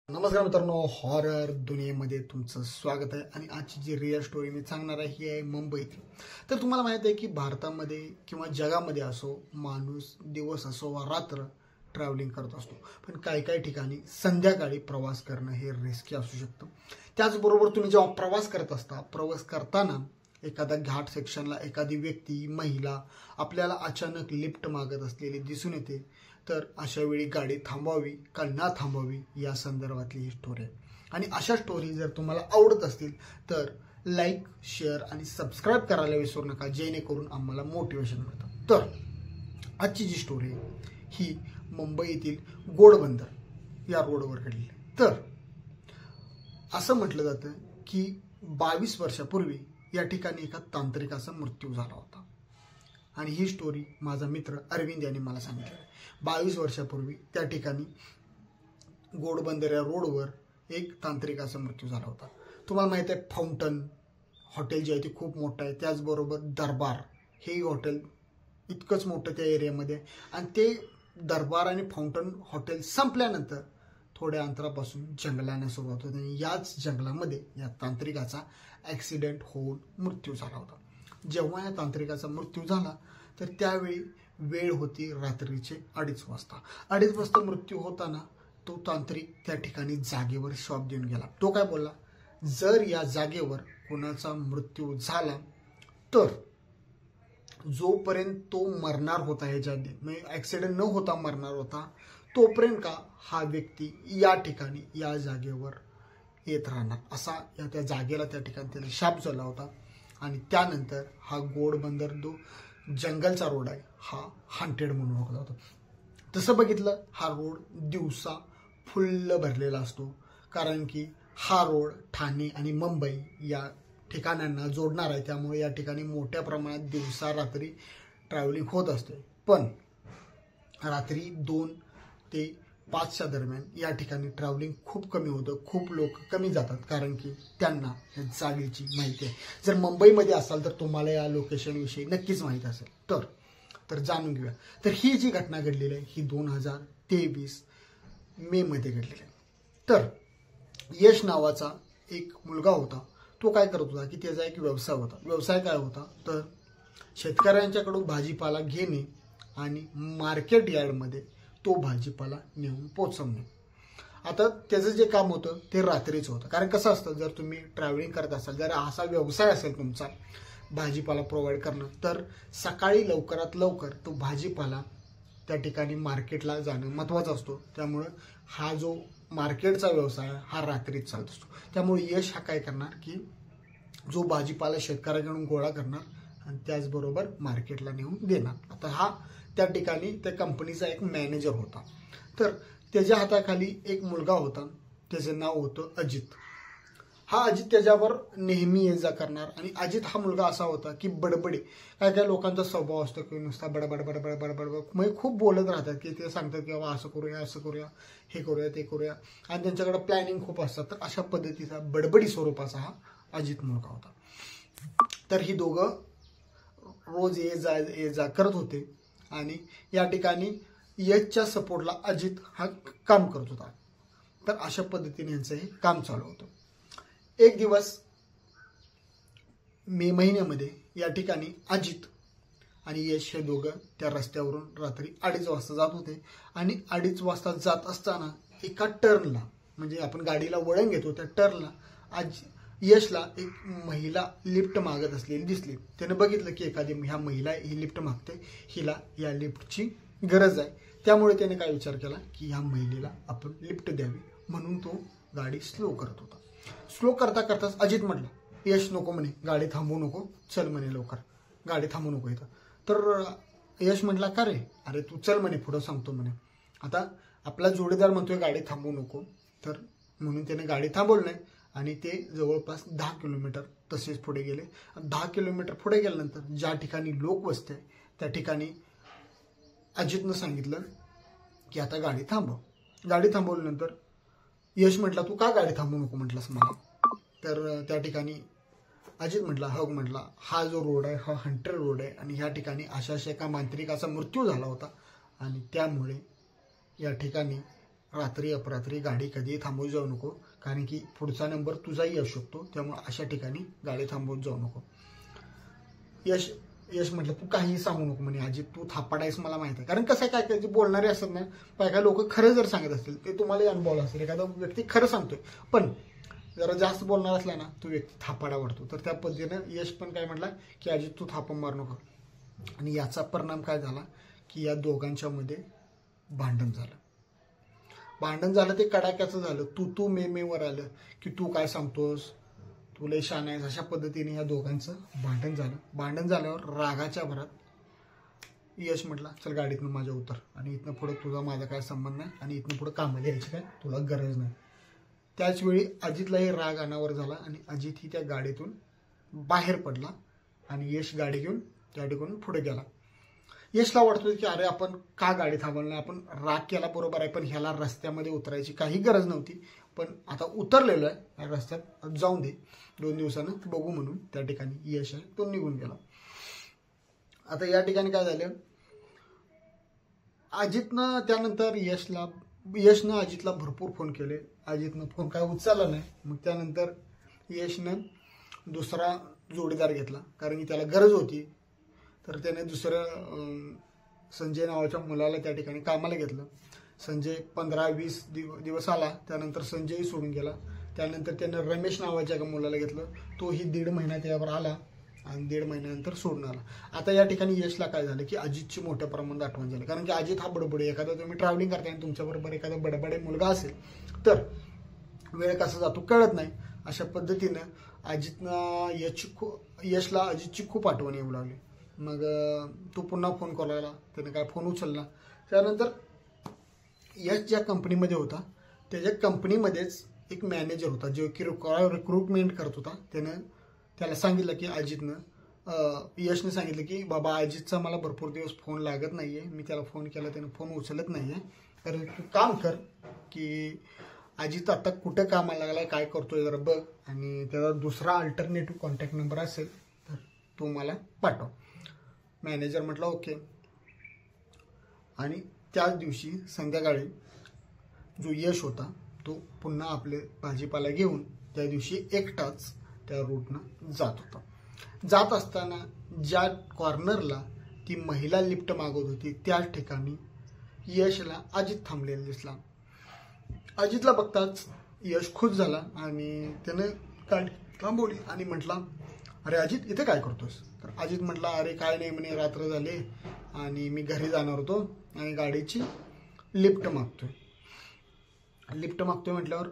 नमस्कार मित्रांनो, हॉरर दुनियेमध्ये तुमचं स्वागत आहे. आणि आजची जी रिअल स्टोरी मी सांगणार आहे ही आहे मुंबईतील. तर तुम्हाला माहित आहे की भारतामध्ये किंवा जगामध्ये असो, माणूस दिवस असो वा रात्र ट्रॅव्हलिंग करत असतो, पण काही काही ठिकाणी संध्याकाळी प्रवास करणं हे रिस्की असू शकतं. त्याचबरोबर तुम्ही जेव्हा प्रवास करत असता, प्रवास करताना एखाद्या घाट सेक्शनला एखादी व्यक्ती, महिला आपल्याला अचानक लिफ्ट मागत असलेली दिसून येते. तर अशा वेळी गाडी थांबवावी का ना थांबवावी या संदर्भातली ही स्टोरी आहे. आणि अशा स्टोरी जर तुम्हाला आवडत असतील तर लाईक, शेअर आणि सबस्क्राईब करायला विसरू नका, जेणेकरून आम्हाला मोटिवेशन मिळतं. तर आजची जी स्टोरी आहे ही मुंबईतील घोडबंदर या रोडवर घडली. तर असं म्हटलं जातं की 22 वर्षापूर्वी या ठिकाणी एका तांत्रिकाचा मृत्यू झाला होता. आणि ही स्टोरी माझा मित्र अरविंद यांनी मला सांगितली. 22 वर्षापूर्वी त्या ठिकाणी घोडबंदर या रोडवर एक तांत्रिकाचा मृत्यू झाला होता. तुम्हाला माहिती आहे, फाउंटन हॉटेल जे आहे ते खूप मोठं आहे. त्याचबरोबर दरबार हेही हॉटेल इतकंच मोठं त्या एरियामध्ये. आणि ते दरबार आणि फाउंटन हॉटेल संपल्यानंतर थोड्या अंतरापासून जंगलाने सुरुवात होते. आणि याच जंगलामध्ये या तांत्रिकाचा ॲक्सिडेंट होऊन मृत्यू झाला होता. जेव्हा या तांत्रिकाचा मृत्यू झाला तर त्यावेळी वेळ होती रात्रीचे 2:30 वाजता. 2:30 वाजता मृत्यू होताना तो तांत्रिक त्या ठिकाणी जागेवर शॉप देऊन गेला. तो काय बोलला, जर या जागेवर कोणाचा मृत्यू झाला तर जोपर्यंत तो मरणार होता, ह्याच्या आधी म्हणजे ॲक्सिडेंट न होता मरणार होता, तोपर्यंत का हा व्यक्ती या ठिकाणी या जागेवर येत राहणार, असा या त्या जागेला त्या ठिकाणी त्याला शाप झाला होता. आणि त्यानंतर हा घोडबंदर जो जंगलचा रोड आहे हा हॉन्टेड म्हणून ओळखला होता. तसं बघितलं हा रोड दिवसा फुल्ल भरलेला असतो, कारण की हा रोड ठाणे आणि मुंबई या ठिकाणांना जोडणार आहे. त्यामुळे या ठिकाणी मोठ्या प्रमाणात दिवसा रात्री ट्रॅव्हलिंग होत असते. पण रात्री 2 ते 5च्या दरम्यान या ठिकाणी ट्रॅव्हलिंग खूप कमी होतं. खूप लोक कमी जातात, कारण की त्यांना या जागेची माहिती आहे. जर मुंबईमध्ये असाल तर तुम्हाला या लोकेशनविषयी नक्कीच माहीत असेल. तर जाणून घेऊया. तर ही जी घटना घडलेली आहे ही 2023 मे मध्ये घडलेली आहे. तर यश नावाचा एक मुलगा होता. तो काय करत होता की त्याचा एक व्यवसाय होता. व्यवसाय काय होता तर शेतकऱ्यांच्याकडून भाजीपाला घेणे आणि मार्केट यार्डमध्ये तो भाजीपाला नेऊन पोचवणे. आता त्याचं जे काम होतं ते रात्रीचं होतं. कारण कसं असतं, जर तुम्ही ट्रॅव्हलिंग करत असाल, जर असा व्यवसाय असेल तुमचा भाजीपाला प्रोव्हाइड करणं, तर सकाळी लवकरात लवकर तो भाजीपाला त्या ठिकाणी मार्केटला जाणं महत्त्वाचं असतो. त्यामुळं हा जो मार्केटचा व्यवसाय हा रात्रीच चालत असतो. त्यामुळे यश हा काय करणार की जो भाजीपाला शेतकऱ्याकडून गोळा करणार आणि त्याचबरोबर मार्केटला नेऊन देणार. आता हा त्या ठिकाणी त्या कंपनीचा एक मॅनेजर होता. तर त्याच्या हाताखाली एक मुलगा होता, त्याचं नाव होतं अजित. हा अजित त्याच्यावर नेहमी ये जा करणार. आणि अजित हा मुलगा असा होता की बडबडी, काय काय लोकांचा स्वभाव असतो की नुसता बडबड बडबड बडबड म्हणजे खूप बोलत राहतात, की ते सांगतात की बाबा असं करूया, असं करूया, हे करूया, ते करूया. आणि त्यांच्याकडे प्लॅनिंग खूप असतात. तर अशा पद्धतीचा बडबडी स्वरूपाचा हा अजित मुलगा होता. तर ही दोघं रोज ये जा करत होते. आणि या ठिकाणी यशच्या सपोर्टला अजित हा काम करत होता. तर अशा पद्धतीने यांचं हे काम चालू होतं. एक दिवस मे महिन्यामध्ये या ठिकाणी अजित आणि यश हे दोघं त्या रस्त्यावरून रात्री 2:30 वाजता जात होते. आणि 2:30 वाजता जात असताना एका टर्नला, म्हणजे आपण गाडीला वळण घेतो त्या टर्नला यशला एक महिला लिफ्ट मागत असलेली दिसली. त्याने बघितलं की एखादी ह्या महिला ही लिफ्ट मागते, हिला या लिफ्टची गरज आहे. त्यामुळे त्याने काय विचार केला की ह्या महिलेला आपण लिफ्ट द्यावी, म्हणून तो गाडी स्लो करत होता. स्लो करता करताच अजित म्हटलं, यश नको म्हणे, गाडी थांबवू नको, चल म्हणे लवकर, गाडी थांबवू नको इथं. तर यश म्हटला, का रे, अरे तू चल म्हणे, पुढं सांगतो म्हणे. आता आपला जोडीदार म्हणतोय गाडी थांबवू नको, तर म्हणून त्याने गाडी थांबवली नाही. आणि ते जवळपास 10 किलोमीटर तसेच पुढे गेले. 10 किलोमीटर पुढे गेल्यानंतर ज्या ठिकाणी लोक वसते त्या ठिकाणी अजितनं सांगितलं की आता गाडी थांबव. गाडी थांबवल्यानंतर यश म्हटला, तू का गाडी थांबवू नको म्हटलंस मला. तर त्या ठिकाणी अजित म्हटला, हो म्हटला, हा जो रोड आहे हा हॉन्टेड रोड आहे आणि ह्या ठिकाणी अशा एका मांत्रिकाचा मृत्यू झाला होता. आणि त्यामुळे या ठिकाणी रात्री अपरात्री गाडी कधीही थांबवत जाऊ नको, कारण की पुढचा नंबर तुझाही येऊ शकतो. त्यामुळे अशा ठिकाणी गाडी थांबवत जाऊ नको. यश म्हटलं तू काहीही सांगू नको म्हणे अजित, तू थापाड आहेस मला माहिती आहे. कारण कसं आहे, काय काय बोलणारे असतात ना, काय लोक खरं जर सांगत असतील ते तुम्हालाही अनुभव असेल. एखादा व्यक्ती खरं सांगतोय पण जरा जास्त बोलणार असला ना तो व्यक्ती थापाडा वाढतो. तर त्या पद्धतीनं यश पण काय म्हटला की अजित तू थापा मारू नको. आणि याचा परिणाम काय झाला की या दोघांच्या मध्ये भांडण झालं. ते कडाक्याचं झालं. तू मे वर आलं की तू काय सांगतोस, तू लय शहाणा आहेस, अशा पद्धतीने या दोघांचं भांडण झालं. भांडण झाल्यावर रागाच्या भरात यश म्हटला चल गाडीतनं माझ्या उतर, आणि इथनं पुढे तुझा माझा काय संबंध नाही, आणि इथनं पुढे कामाला यायची काय तुला गरज नाही. त्याचवेळी अजितलाही राग अनावर झाला आणि अजित ही त्या गाडीतून बाहेर पडला आणि यश गाडी घेऊन त्या ठिकाणी पुढे गेला. यशला वाटतोय की अरे आपण का गाडी थांबवली नाही, आपण राग केला बरोबर आहे, पण ह्याला रस्त्यामध्ये उतरायची काही गरज नव्हती. पण आता उतरलेलो आहे या रस्त्यात, जाऊन दे 2 दिवसानं बघू म्हणून त्या ठिकाणी यश आहे तो निघून गेला. आता या ठिकाणी काय झालं, अजितनं त्यानंतर यशनं अजितला भरपूर फोन केले. अजितनं फोन काय उचलला नाही. मग त्यानंतर यशनं दुसरा जोडीदार घेतला, कारण की त्याला गरज होती. तर त्याने दुसरं संजय नावाच्या मुलाला त्या ठिकाणी कामाला घेतलं. संजय 15-20 दिवस आला, त्यानंतर संजयही सोडून गेला. त्यानंतर त्यानं रमेश नावाच्या एका मुलाला घेतलं, तोही 1.5 महिना त्यावर आला आणि 1.5 महिन्यानंतर सोडून आला. आता या ठिकाणी यशला काय झालं की अजितची मोठ्या प्रमाणात आठवण झाली, कारण की अजित हा बडबडे. एखादा तुम्ही ट्रॅव्हलिंग करताय आणि तुमच्याबरोबर एखादा बडबडे मुलगा असेल तर वेळ कसा जातो कळत नाही. अशा पद्धतीनं अजितनं यशला अजितची खूप आठवण येऊ लागली. मग तो पुन्हा फोन करू लागला, त्याने काय फोन उचलला. त्यानंतर यश ज्या कंपनीमध्ये होता त्याच्या कंपनीमध्येच एक मॅनेजर होता जो की रिक्रुटमेंट करत होता. त्याला सांगितलं की यशने सांगितलं की बाबा अजितचा मला भरपूर दिवस फोन लागत नाहीये, मी त्याला फोन केला त्याने फोन उचलत नाहीये, तर तू काम कर की अजित आता कुठं कामाला लागलाय काय करतोय जरा बघ, आणि त्याचा दुसरा अल्टरनेटिव्ह कॉन्टॅक्ट नंबर असेल तर तो मला पाठव. मॅनेजर म्हटलं ओके. आणि त्याच दिवशी संध्याकाळी जो यश होता तो पुन्हा आपले भाजीपाला घेऊन त्या दिवशी एकटाच त्या रूटनं जात होता. जात असताना ज्या कॉर्नरला ती महिला लिफ्ट मागवत होती त्याच ठिकाणी यशला अजित थांबलेला दिसला. अजितला बघताच यश खुश झाला आणि त्याने गाडी थांबवली आणि म्हटला अरे अजित इथे काय करतोस. तर अजित म्हटला अरे काय नाही म्हणे, रात्र झाली आणि मी घरी जाणार होतो आणि गाडीची लिफ्ट मागतोय म्हटल्यावर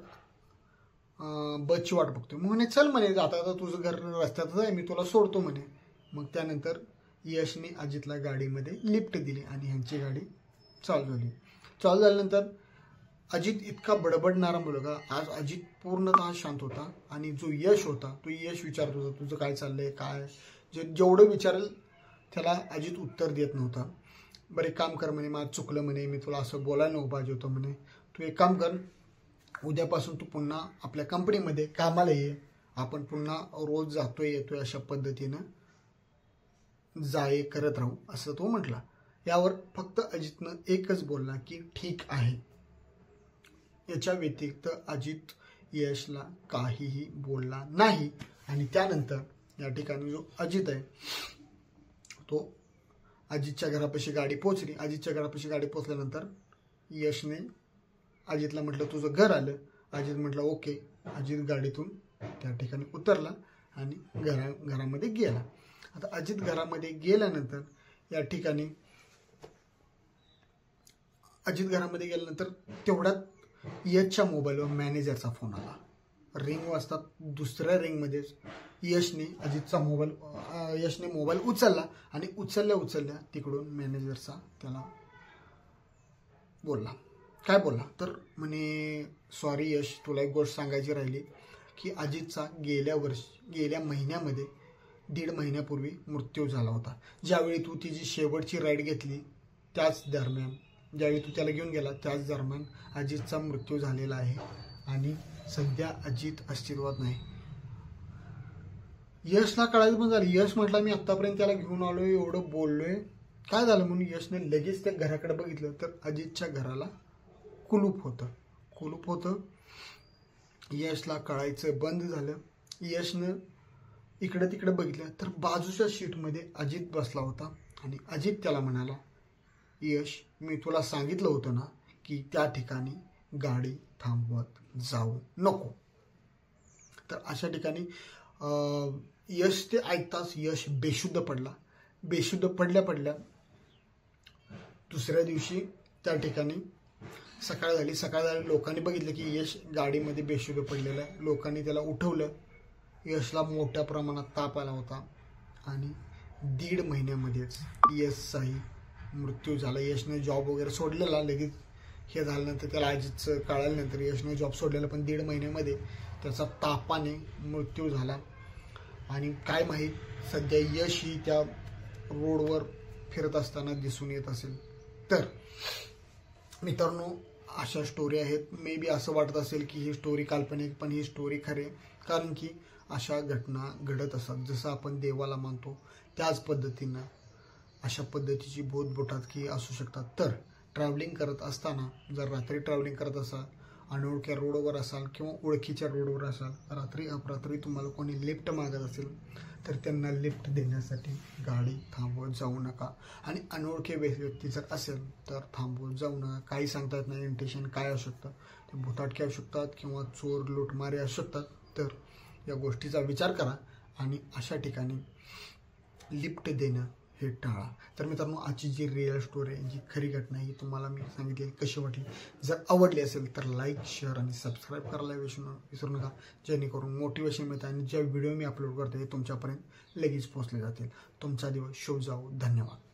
बसची वाट बघतोय. म्हणे चल म्हणे आता तुझं घर रस्त्यातच आहे, मी तुला सोडतो म्हणे. मग त्यानंतर यशने अजितला गाडीमध्ये लिफ्ट दिली आणि ह्यांची गाडी चालू झाल्यानंतर अजित इतका बडबडणारा मुलगा, आज अजित पूर्णतः शांत होता. आणि जो यश होता तो यश विचारत होता तुझं काय चाललंय काय, जेवढं विचारेल त्याला अजित उत्तर देत नव्हता. बरं एक काम कर म्हणे, माझं चुकलं म्हणे, मी तुला असं बोलायला नको पाहिजे होतं म्हणे, तू एक काम कर उद्यापासून तू पुन्हा आपल्या कंपनीमध्ये कामाला ये, आपण पुन्हा रोज जातोय येतोय अशा पद्धतीनं करत राहू असं तो म्हटला. यावर फक्त अजितनं एकच बोलला की ठीक आहे. याच्या व्यतिरिक्त अजित यशला काहीही बोलला नाही. आणि त्यानंतर या ठिकाणी जो अजित आहे तो अजितच्या घरापाशी गाडी पोहोचली. अजितच्या घरापाशी गाडी पोहोचल्यानंतर यशने अजितला म्हटलं तुझं घर आलं. अजित म्हटलं ओके. अजित गाडीतून त्या ठिकाणी उतरला आणि घरामध्ये गेला. आता अजित घरामध्ये गेल्यानंतर या ठिकाणी तेवढ्यात यशच्या मोबाईलवर मॅनेजरचा फोन आला. रिंग वाजतात. दुसऱ्या रिंगमध्येच यशने मोबाईल उचलला आणि उचलल्या तिकडून मॅनेजरचा त्याला बोलला. काय बोलला तर म्हणे सॉरी यश, तुला एक गोष्ट सांगायची राहिली की अजितचा गेल्या महिन्यामध्ये 1.5 महिन्यापूर्वी मृत्यू झाला होता. ज्यावेळी तू तिची शेवटची राईड घेतली त्याच दरम्यान, ज्यावेळी तू त्याला घेऊन गेला त्याच दरम्यान अजितचा मृत्यू झालेला आहे आणि सध्या अजित अस्तित्वात नाही. यशला कळायचं पण झालं. यश म्हटला मी आतापर्यंत त्याला घेऊन आलोय, एवढं बोललोय, काय झालं म्हणून यशने लगेच त्या घराकडे बघितलं तर अजितच्या घराला कुलूप होतं. यशला कळायचं बंद झालं. यशनं इकडे तिकडे बघितलं तर बाजूच्या सीटमध्ये अजित बसला होता आणि अजित त्याला म्हणाला, यश, मी तुला सांगितलं होतं ना की त्या ठिकाणी गाडी थांबवत जाऊ नको. तर अशा ठिकाणी यश ते ऐकताच यश बेशुद्ध पडल्या दुसऱ्या दिवशी त्या ठिकाणी सकाळ झाली. लोकांनी बघितलं की यश गाडीमध्ये बेशुद्ध पडलेला आहे. लोकांनी त्याला उठवलं. यशला मोठ्या प्रमाणात ताप आला होता आणि 1.5 महिन्यामध्येच यशचाही मृत्यू झाला. यशने जॉब वगैरे सोडलेला. लगेच हे झाल्यानंतर त्याला अजितचं कळाल्यानंतर यशने जॉब सोडलेला, पण 1.5 महिन्यामध्ये त्याचा तापाने मृत्यू झाला. आणि काय माहीत सध्या यश ही त्या रोडवर फिरत असताना दिसून येत असेल. तर मित्रांनो, अशा स्टोरी आहेत. मे बी असं वाटत असेल की ही स्टोरी काल्पनिक, पण ही स्टोरी खरी, कारण की अशा घटना घडत असतात. जसं आपण देवाला मानतो त्याच पद्धतीनं अशा पद्धतीची बोटबोटातकी असू शकतात. तर ट्रॅव्हलिंग करत असताना जर रात्री ट्रॅव्हलिंग करत असाल, अनोळख्या रोडवर असाल किंवा ओळखीच्या रोडवर असाल, रात्री अपरात्री तुम्हाला कोणी लिफ्ट मागत असेल तर त्यांना लिफ्ट देण्यासाठी गाडी थांबवत जाऊ नका. आणि अनोळखी व्यक्ती जर असेल तर थांबवत जाऊ नका. काही सांगता येत नाही इंटेन्शन काय असू शकतं. ते भुताटके असू शकतात किंवा चोर लुटमारे असू शकतात. तर या गोष्टीचा विचार करा आणि अशा ठिकाणी लिफ्ट देणं हे टाळा. तर मित्रांनो, आजची जी रिअल स्टोरी आहे, जी खरी घटना ही तुम्हाला मी सांगितली, कशी वाटली? जर आवडली असेल तर लाईक, शेअर आणि सबस्क्राईब करायला विसरू नका, जेणेकरून मोटिवेशन मिळतं आणि जे व्हिडिओ मी अपलोड करतो हे तुमच्यापर्यंत लगेच पोहोचले जातील. तुमचा दिवस शुभ जावो. धन्यवाद.